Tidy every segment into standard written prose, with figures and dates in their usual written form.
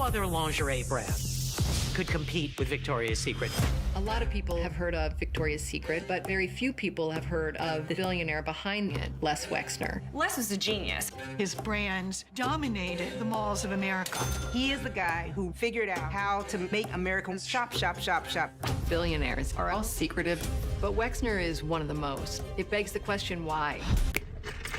no other lingerie brand could compete with Victoria's Secret. A lot of people have heard of Victoria's Secret, but very few people have heard of the billionaire behind it, Les Wexner. Les was a genius. His brands dominated the malls of America. He is the guy who figured out how to make Americans shop, shop, shop, shop. Billionaires are all secretive, but Wexner is one of the most. It begs the question, why?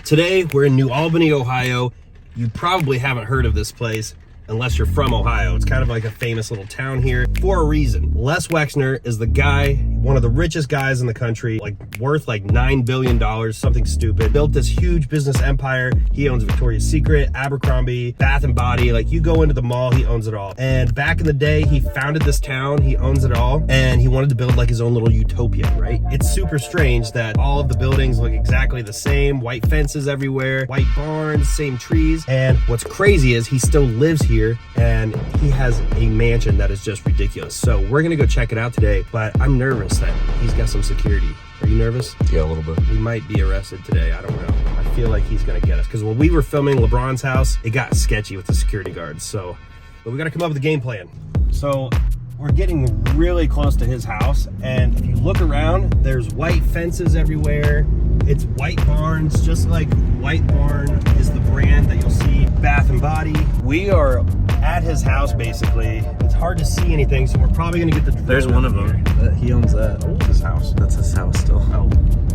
Today, we're in New Albany, Ohio. You probably haven't heard of this place unless you're from Ohio. It's kind of like a famous little town here for a reason. Les Wexner is the guy, one of the richest guys in the country, like worth like $9 billion, something stupid. Built this huge business empire. He owns Victoria's Secret, Abercrombie, Bath and Body. Like you go into the mall, he owns it all. And back in the day, he founded this town, he owns it all, and he wanted to build like his own little utopia, right? It's super strange that all of the buildings look exactly the same, white fences everywhere, white barns, same trees. And what's crazy is he still lives here and he has a mansion that is just ridiculous. So we're gonna go check it out today, but I'm nervous that he's got some security. Are you nervous? Yeah, a little bit. We might be arrested today, I don't know. I feel like he's gonna get us because when we were filming LeBron's house, it got sketchy with the security guards. So, but we gotta come up with a game plan. So we're getting really close to his house, and if you look around, there's white fences everywhere. It's white barns, just like White Barn is the brand that you'll see Bath and Body. We are at his house basically. It's hard to see anything, so we're probably gonna get the drone. There's one of them. He owns that. It's his house. That's his house still. Oh.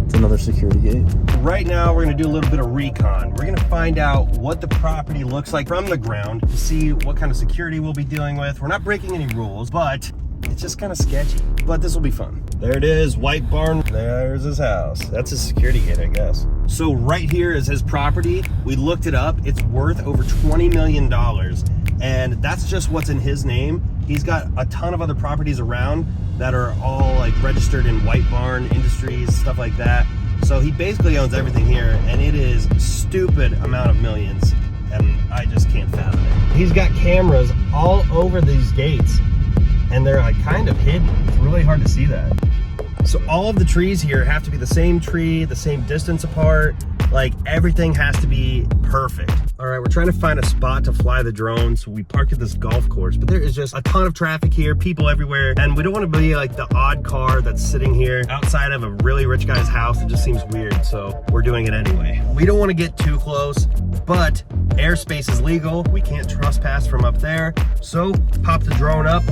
It's another security gate. Right now, we're gonna do a little bit of recon. We're gonna find out what the property looks like from the ground to see what kind of security we'll be dealing with. We're not breaking any rules, but it's just kind of sketchy. But this will be fun. There it is, White Barn. There's his house. That's his security gate, I guess. So right here is his property. We looked it up. It's worth over $20 million. And that's just what's in his name. He's got a ton of other properties around that are all like registered in White Barn Industries, stuff like that. So he basically owns everything here, and it is a stupid amount of millions, and I just can't fathom it. He's got cameras all over these gates, and they're like kind of hidden. It's really hard to see that. So all of the trees here have to be the same tree, the same distance apart. Like everything has to be perfect. All right, we're trying to find a spot to fly the drone. So we parked at this golf course, but there is just a ton of traffic here, people everywhere. And we don't want to be like the odd car that's sitting here outside of a really rich guy's house. It just seems weird. So we're doing it anyway. We don't want to get too close, but airspace is legal. We can't trespass from up there. So pop the drone up,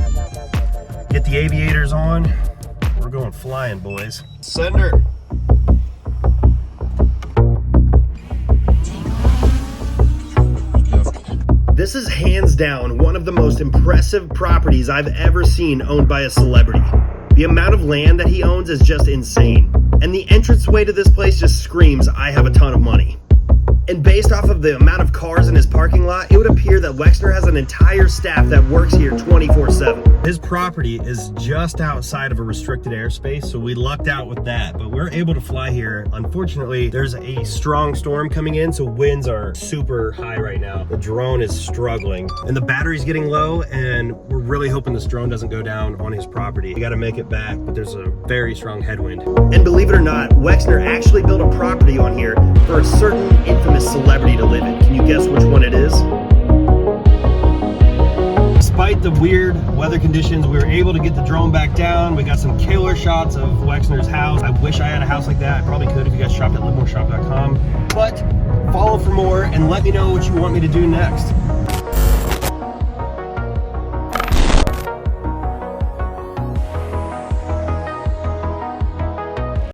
get the aviators on. We're going flying, boys. Sender. This is hands down one of the most impressive properties I've ever seen owned by a celebrity. The amount of land that he owns is just insane. And the entranceway to this place just screams, I have a ton of money. And based off of the amount of cars in his parking lot, it would appear that Wexner has an entire staff that works here 24/7. His property is just outside of a restricted airspace, so we lucked out with that, but we're able to fly here. Unfortunately, there's a strong storm coming in, so winds are super high right now. The drone is struggling, and the battery's getting low, and we're really hoping this drone doesn't go down on his property. We gotta make it back, but there's a very strong headwind. And believe it or not, Wexner actually built a property on here for a certain infamous celebrity to live in. Can you guess which one it is? Despite the weird weather conditions, we were able to get the drone back down. We got some killer shots of Wexner's house. I wish I had a house like that. I probably could if you guys shopped at LiveMoreTv.com. But follow for more and let me know what you want me to do next.